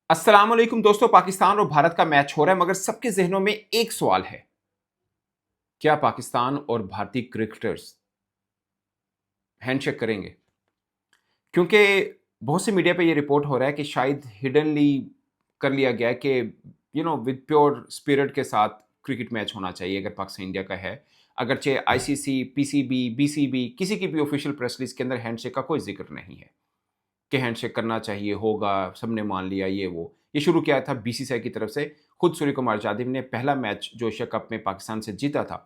अस्सलाम वालेकुम दोस्तों। पाकिस्तान और भारत का मैच हो रहा है, मगर सबके ज़हनों में एक सवाल है। क्या पाकिस्तान और भारतीय क्रिकेटर्स हैंडशेक करेंगे? क्योंकि बहुत सी मीडिया पे ये रिपोर्ट हो रहा है कि शायद हिडनली कर लिया गया है कि विद प्योर स्पिरिट के साथ क्रिकेट मैच होना चाहिए अगर पाकिस्तान इंडिया का है। अगरचे आईसीसी, पीसीबी, बीसीबी किसी की भी ऑफिशियल प्रेस रिलीज़ के अंदर हैंडशेक का कोई ज़िक्र नहीं है कि हैंडशेक करना चाहिए, होगा, सबने मान लिया ये वो। ये शुरू किया था बीसीसीआई की तरफ से। खुद सूर्य कुमार यादव ने पहला मैच जो एशिया कप में पाकिस्तान से जीता था,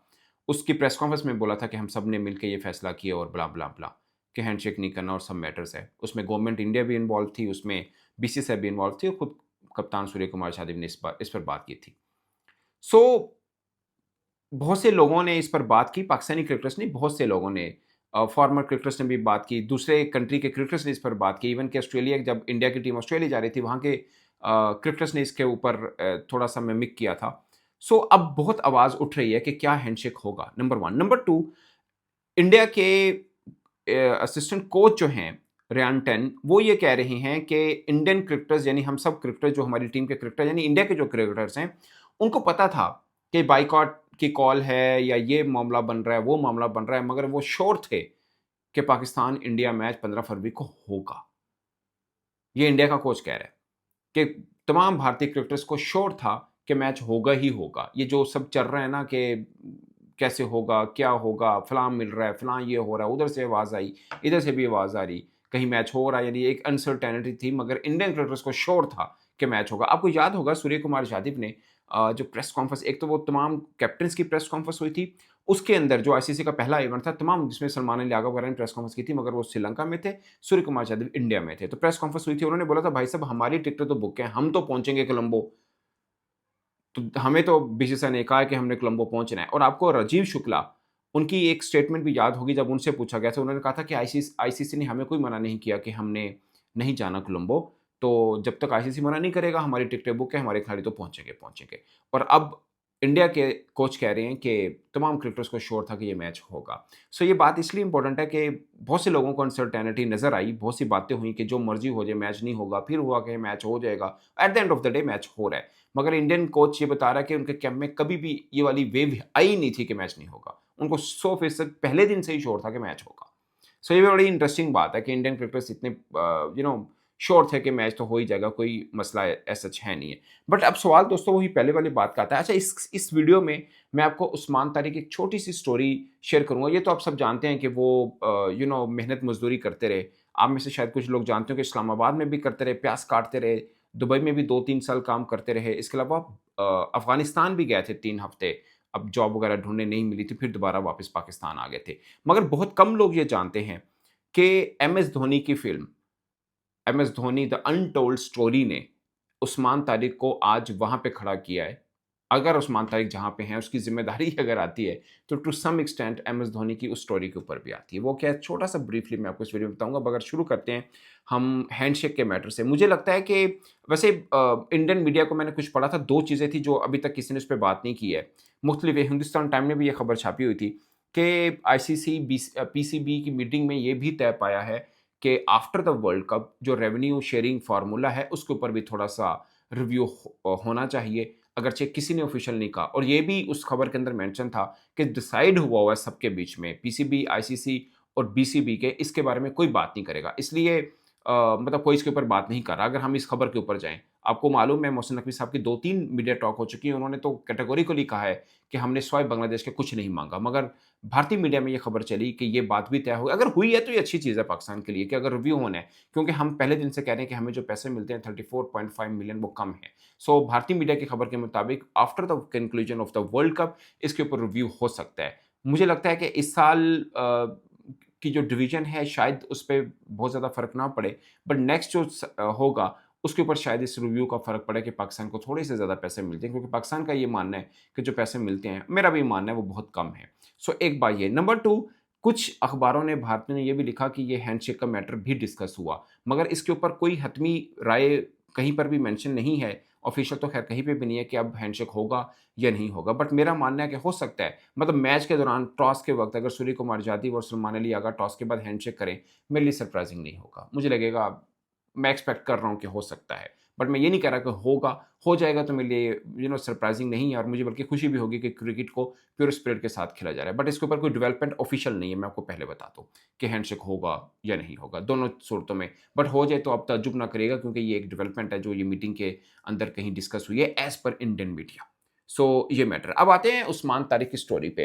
उसकी प्रेस कॉन्फ्रेंस में बोला था कि हम सब ने मिलके ये फैसला किया और ब्ला, ब्ला, ब्ला, कि हैंडशेक नहीं करना और सब मैटर्स है। उसमें गवर्नमेंट इंडिया भी इन्वॉल्व थी, उसमें बीसीसीआई भी इन्वॉल्व थी और खुद कप्तान सूर्य कुमार यादव ने इस पर बात की थी। सो बहुत से लोगों ने इस पर बात की, पाकिस्तानी क्रिकेटर्स नहीं, बहुत से लोगों ने फॉर्मर क्रिकेटर्स ने भी बात की, दूसरे कंट्री के क्रिकेटर्स ने इस पर बात की। इवन कि ऑस्ट्रेलिया, जब इंडिया की टीम ऑस्ट्रेलिया जा रही थी, वहाँ के क्रिकेटर्स ने इसके ऊपर थोड़ा-सा मिमिक किया था। सो अब बहुत आवाज़ उठ रही है कि क्या हैंडशेक होगा? नंबर 1। नंबर 2, इंडिया के असिस्टेंट कोच जो हैं, रेयान टेन, वो ये कह रहे हैं कि इंडियन क्रिकेटर्स, यानी हम सब क्रिकेटर, जो हमारी टीम के क्रिकेटर, यानी इंडिया के जो क्रिकेटर्स हैं, उनको पता था कि बायकॉट की कॉल है या ये मामला बन रहा है, वो मामला बन रहा है, मगर वो श्योर थे कि पाकिस्तान इंडिया मैच 15 फरवरी को होगा। ये इंडिया का कोच कह रहा है कि तमाम भारतीय क्रिकेटर्स को श्योर था कि मैच होगा ही होगा। ये जो सब चल रहा है ना कि कैसे होगा, क्या होगा, फलां मिल रहा है, फलां ये हो रहा है, उधर से आवाज़ आई, इधर से भी आवाज़ आ रही, कहीं मैच हो रहा है, यानी एक अनसर्टेनिटी थी, मगर इंडियन क्रिकेटर्स को श्योर था कि मैच होगा। आपको याद होगा सूर्य कुमार यादव ने जो प्रेस कॉन्फ्रेंस, एक तो वो तमाम कैप्टन्स की प्रेस कॉन्फ्रेंस हुई थी, उसके अंदर जो आईसीसी का पहला इवेंट था, तमाम जिसमें सलमान अली यादव वगैरह ने प्रेस कॉन्फ्रेंस की थी, मगर वो श्रीलंका में थे, सूर्य कुमार यादव इंडिया में थे। तो प्रेस कॉन्फ्रेंस हुई थी, उन्होंने बोला था, भाई साहब हमारी टिकटें तो बुक हैं, हम तो पहुँचेंगे कोलंबो। तो हमें तो बीसीसीआई ने कहा है कि हमने कोलंबो पहुँचना है। और आपको राजीव शुक्ला, उनकी एक स्टेटमेंट भी याद होगी, जब उनसे पूछा गया था, उन्होंने कहा था कि आईसीसी ने हमें कोई मना नहीं किया कि हमने नहीं जाना कोलंबो, तो जब तक आईसीसी मना नहीं करेगा, हमारी टिकटें बुक है, हमारे खिलाड़ी तो पहुँचेंगे, पहुँचेंगे। और अब इंडिया के कोच कह रहे हैं कि तमाम क्रिकेटर्स को श्योर था कि ये मैच होगा। सो ये बात इसलिए इम्पोर्टेंट है कि बहुत से लोगों को अनसर्टेनिटी नज़र आई, बहुत सी बातें हुई कि जो मर्ज़ी हो जाए, मैच नहीं होगा, फिर हुआ कि मैच हो जाएगा। At the end of the day match हो रहा है। मगर इंडियन कोच ये बता रहा है कि उनके कैंप में कभी भी ये वाली वेव आई नहीं थी कि मैच नहीं होगा। उनको 100% पहले दिन से ही श्योर था कि मैच होगा। सो ये बड़ी इंटरेस्टिंग बात है कि इंडियन क्रिकेटर्स इतने श्योर थे कि मैच तो हो ही जाएगा, कोई मसला ऐसा सच है नहीं है। बट अब सवाल दोस्तों वही पहले वाली बात का आता है। अच्छा, इस वीडियो में मैं आपको उस्मान तारिक की एक छोटी-सी स्टोरी शेयर करूँगा। ये तो आप सब जानते हैं कि वो मेहनत मज़दूरी करते रहे। आप में से शायद कुछ लोग जानते हो कि इस्लामाबाद में भी करते रहे, प्याज काटते रहे, दुबई में भी 2-3 साल काम करते रहे। इसके अलावा अफ़गानिस्तान भी गए थे 3 हफ़्ते, अब जॉब वगैरह ढूँढने नहीं मिली थी, फिर दोबारा वापस पाकिस्तान आ गए थे। मगर बहुत कम लोग ये जानते हैं कि एमएस धोनी की film, MS Dhoni the untold story ने उस्मान तारिक को आज वहाँ पे खड़ा किया है। अगर उस्मान तारिक जहाँ पे हैं, उसकी ज़िम्मेदारी अगर आती है, तो to some extent MS Dhoni की उस स्टोरी के ऊपर भी आती है। वो क्या है, छोटा-सा ब्रीफली मैं आपको इस वीडियो में बताऊँगा, मगर शुरू करते हैं हम हैंडशेक के मैटर से। मुझे लगता है कि वैसे इंडियन मीडिया को मैंने कुछ पढ़ा था, 2 चीज़ें थी जो अभी तक किसी ने उस पे बात नहीं की है। मुख्तलिफ हिंदुस्तान टाइम ने भी ये खबर छापी हुई थी कि आईसीसी पीसीबी की मीटिंग में ये भी तय पाया है कि आफ्टर द वर्ल्ड कप जो रेवेन्यू शेयरिंग फार्मूला है, उसके ऊपर भी थोड़ा-सा रिव्यू होना चाहिए, अगरचे किसी ने ऑफिशियल नहीं कहा। और ये भी उस खबर के अंदर मेंशन था कि डिसाइड हुआ है सबके बीच में, पीसीबी, आईसीसी और बीसीबी के, इसके बारे में कोई बात नहीं करेगा। इसलिए मतलब कोई इसके ऊपर बात नहीं कर रहा। अगर हम इस खबर के ऊपर जाएँ, आपको मालूम है मोहसिन नकवी साहब की 2-3 मीडिया टॉक हो चुकी है, उन्होंने तो कैटेगोरिकली कहा है कि हमने सिवाय बांग्लादेश के कुछ नहीं माँगा। मगर भारतीय मीडिया में ये खबर चली कि ये बात भी तय हो, अगर हुई है तो ये अच्छी चीज़ है पाकिस्तान के लिए कि अगर रिव्यू होना है, क्योंकि हम पहले दिन से कह रहे हैं कि हमें जो पैसे मिलते हैं 34.5 मिलियन, वो कम है। सो भारतीय मीडिया की खबर के मुताबिक after the conclusion of the world cup इसके ऊपर रिव्यू हो सकता है। मुझे लगता है कि इस साल की जो डिवीज़न है, शायद उस पे बहुत ज़्यादा फ़र्क ना पड़े, बट नेक्स्ट जो होगा उसके ऊपर शायद इस रिव्यू का फ़र्क पड़े कि पाकिस्तान को थोड़े से ज़्यादा पैसे मिलते हैं, क्योंकि पाकिस्तान का ये मानना है कि जो पैसे मिलते हैं, मेरा भी मानना है, वो बहुत कम है। सो एक बात ये। नंबर 2, कुछ अखबारों ने, भारत ने ये भी लिखा कि ये हैंडशेक का मैटर भी डिस्कस हुआ, मगर इसके ऊपर कोई हतमी राय कहीं पर भी मेंशन नहीं है। ऑफिशियल तो खैर कहीं पे भी नहीं है कि अब हैंडशेक होगा या नहीं होगा, बट मेरा मानना है कि हो सकता है, मतलब मैच के दौरान टॉस के वक़्त अगर सूर्य कुमार यादव और सलमान अली अगर टॉस के बाद हैंडशेक करें, मेरे लिए सरप्राइज़िंग नहीं होगा। मुझे लगेगा, मैं एक्सपेक्ट कर रहा हूँ कि हो सकता है। बट मैं ये नहीं कह रहा कि होगा, हो जाएगा तो मेरे लिए सरप्राइजिंग नहीं है और मुझे बल्कि खुशी भी होगी कि क्रिकेट को प्योर स्पिरिट के साथ खेला जा रहा है। बट इसके ऊपर कोई डेवलपमेंट ऑफिशियल नहीं है, मैं आपको पहले बता दूँ कि हैंडशेक होगा या नहीं होगा, दोनों सूरतों में। बट हो जाए तो आप ताज्जुब ना करिएगा क्योंकि ये एक डेवलपमेंट है जो ये मीटिंग के अंदर कहीं डिस्कस हुई है एज़ पर इंडियन मीडिया। सो ये मैटर। अब आते हैं उस्मान तारिक की स्टोरी पे।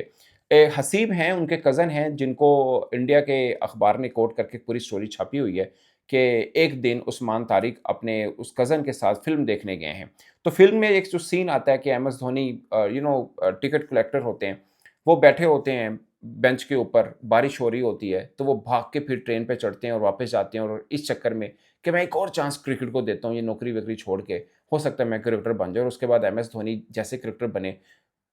हसीब हैं, उनके कज़न हैं जिनको इंडिया के अखबार ने कोट करके पूरी स्टोरी छापी हुई है कि एक दिन उस्मान तारिक अपने उस कज़न के साथ फ़िल्म देखने गए हैं। तो फ़िल्म में एक जो सीन आता है कि एमएस धोनी टिकट कलेक्टर होते हैं, वो बैठे होते हैं बेंच के ऊपर, बारिश हो रही होती है, तो वो भाग के फिर ट्रेन पे चढ़ते हैं और वापस जाते हैं और इस चक्कर में कि मैं एक और चांस क्रिकेट को देता हूँ, ये नौकरी-वोकरी छोड़ के, हो सकता है मैं क्रिकेटर बन जाऊँ और उसके बाद एमएस धोनी जैसे क्रिकेटर बने,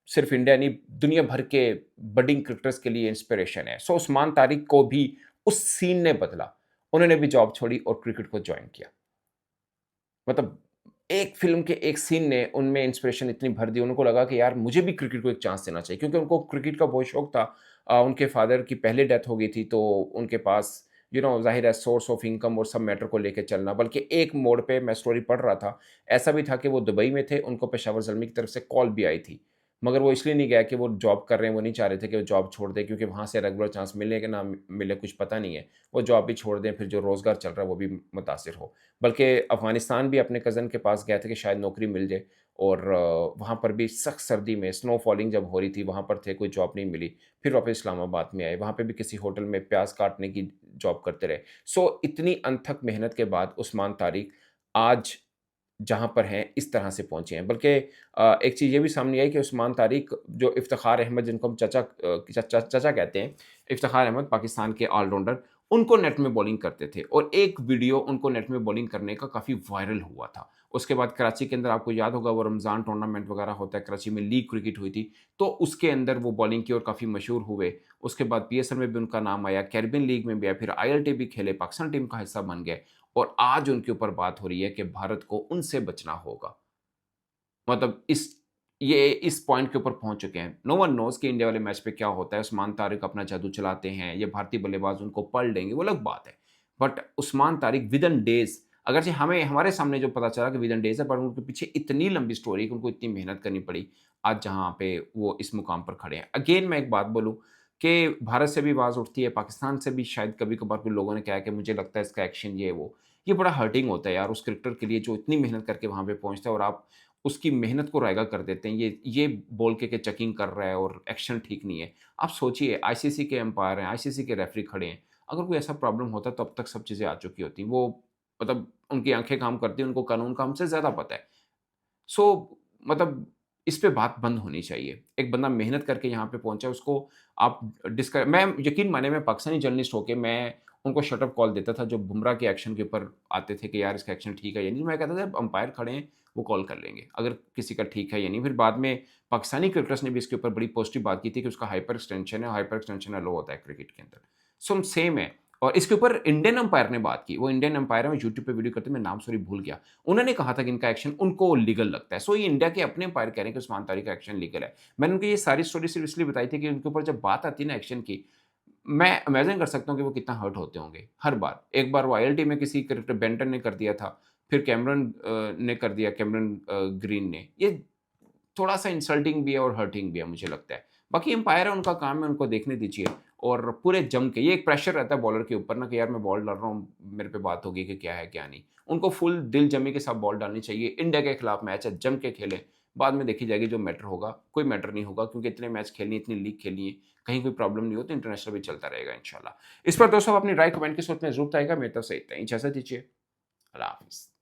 सिर्फ इंडिया नहीं, दुनिया भर के बडिंग क्रिकेटर्स के लिए इंस्पिरेशन है। सो उस्मान तारिक को भी उस सीन ने बदला। उन्होंने भी जॉब छोड़ी और क्रिकेट को जॉइन किया। मतलब एक फ़िल्म के एक सीन ने उनमें इंस्पिरेशन इतनी भर दी, उनको लगा कि यार मुझे भी क्रिकेट को एक चांस देना चाहिए क्योंकि उनको क्रिकेट का बहुत शौक था। उनके फादर की पहले डेथ हो गई थी तो उनके पास ज़ाहिर है सोर्स ऑफ इनकम और सब मैटर को लेके चलना। बल्कि एक मोड़ पे मैं स्टोरी पढ़ रहा था, ऐसा भी था कि वो दुबई में थे, उनको पेशावर ज़ल्मी की तरफ से कॉल भी आई थी। मगर वो इसलिए नहीं गया कि वो जॉब कर रहे हैं, वो नहीं चाह रहे थे कि वो जॉब छोड़ दें क्योंकि वहाँ से रेगुलर चांस मिले कि ना मिले कुछ पता नहीं है। वो जॉब भी छोड़ दें, फिर जो रोज़गार चल रहा है वो भी मुतासिर हो। बल्कि अफ़गानिस्तान भी अपने कज़न के पास गए थे कि शायद नौकरी मिल जाए और वहाँ पर भी सख्त सर्दी में स्नो फॉलिंग जब हो रही थी, वहाँ पर थे, कोई जॉब नहीं मिली। फिर वापस इस्लामाबाद में आए, वहाँ पे भी किसी होटल में प्याज़ काटने की जॉब करते रहे। सो इतनी अनथक मेहनत के बाद उस्मान तारिक आज जहाँ पर हैं, इस तरह से पहुँचे हैं। बल्कि एक चीज़ ये भी सामने आई कि उस्मान तारिक जो इफ्तिख़ार अहमद जिनको हम चाचा कहते हैं, इफ्तिख़ार अहमद पाकिस्तान के ऑलराउंडर, उनको नेट में बॉलिंग करते थे और एक वीडियो उनको नेट में बॉलिंग करने का काफ़ी वायरल हुआ था। उसके बाद कराची के अंदर आपको याद होगा वो रमज़ान टूर्नामेंट वग़ैरह होता है, कराची में लीग क्रिकेट हुई थी, तो उसके अंदर वो बॉलिंग की और काफ़ी मशहूर हुए। उसके बाद पीएसएल में भी उनका नाम आया, कैरिबियन लीग में भी आया, फिर आईएलटी भी खेले, पाकिस्तान टीम का हिस्सा बन गए। और आज उनके ऊपर बात हो रही है कि भारत को उनसे बचना होगा। मतलब ये इस पॉइंट के ऊपर पहुँच चुके हैं। नो वन नोज़ कि इंडिया वाले मैच पे क्या होता है। उस्मान तारिक अपना जादू चलाते हैं, ये भारतीय बल्लेबाज उनको पढ़ लेंगे, वो अलग बात है। But Usman Tariq within days अगरचे हमें हमारे सामने जो पता चला कि विदिन डेज़ है, पर उनके पीछे इतनी लंबी स्टोरी है कि उनको इतनी मेहनत करनी पड़ी, आज जहाँ पे वो इस मुकाम पर खड़े हैं। अगेन मैं एक बात बोलूँ कि भारत से भी आवाज़ उठती है, पाकिस्तान से भी शायद कभी-कभार कुछ लोगों ने कहा है कि मुझे लगता है इसका एक्शन ये है वो। ये बड़ा हर्टिंग होता है यार उस क्रिकेटर के लिए जो इतनी मेहनत करके वहाँ पे पहुँचता है और आप उसकी मेहनत को रायगा कर देते हैं। ये बोल के कि चेकिंग कर रहा है और एक्शन ठीक नहीं है। आप सोचिए आईसीसी के अंपायर हैं, आईसीसी के रेफरी खड़े हैं। अगर कोई ऐसा प्रॉब्लम होता तो अब तक सब चीज़ें आ चुकी होती। वो मतलब उनकी आँखें काम करती हैं, उनको कानून का हमसे ज़्यादा पता है। सो मतलब इस पे बात बंद होनी चाहिए। एक बंदा मेहनत करके यहाँ पे पहुँचा, उसको आप मैं यकीन मानिए मैं पाकिस्तानी जर्नलिस्ट होके मैं उनको शट अप कॉल देता था, जो बुमराह के एक्शन के ऊपर आते थे कि यार इसका एक्शन ठीक है या नहीं। मैं कहता था अंपायर खड़े हैं, वो कॉल कर लेंगे, अगर किसी का ठीक है या नहीं। फिर बाद में पाकिस्तानी क्रिकेटर्स ने भी इसके ऊपर बड़ी पॉजिटिव बात की थी कि उसका हाइपर एक्सटेंशन है, हाइपर एक्सटेंशन अलाउ होता है क्रिकेट के अंदर। सो सेम है और इसके ऊपर इंडियन अंपायर ने बात की। वो इंडियन अंपायर है, वो यूट्यूब पे वीडियो करते हैं, मैं नाम सॉरी भूल गया। उन्होंने कहा था कि इनका एक्शन उनको लीगल लगता है। सो ये इंडिया के अपने अंपायर कह रहे हैं कि उस्मान तारिक का एक्शन लीगल है। मैंने उनको ये सारी स्टोरी सिर्फ इसलिए बताई थी कि उनके ऊपर जब बात आती है ना एक्शन की, मैं इमेजिन कर सकता हूँ कि वो कितना हर्ट होते होंगे, हर बार। एक बार वो आईएलटी में किसी क्रिकेटर बेंटन ने कर दिया था, फिर कैमरन ने कर दिया, कैमरन ग्रीन ने। ये थोड़ा-सा इंसल्टिंग भी है और हर्टिंग भी है मुझे लगता है। बाकी एम्पायर है, उनका काम है, उनको देखने दीजिए और पूरे जम के ये एक प्रेशर रहता है बॉलर के ऊपर ना कि यार मैं बॉल डाल रहा हूँ, मेरे पे बात होगी कि क्या है, क्या नहीं। उनको फुल दिल जमी के साथ बॉल डालनी चाहिए। इंडिया के खिलाफ मैच है, जम के खेलें, बाद में देखी जाएगी जो मैटर होगा। कोई मैटर नहीं होगा क्योंकि इतने मैच खेलनी है, इतनी लीग खेलनी है, कहीं कोई प्रॉब्लम नहीं हो तो इंटरनेशनल भी चलता रहेगा इंशाल्लाह। इस पर दोस्तों आप अपनी राय कमेंट के साथ में ज़रूर बताइएगा। मेरी तरफ से इतना ही, इजाज़त दीजिए। अल्लाह हाफ़िज़।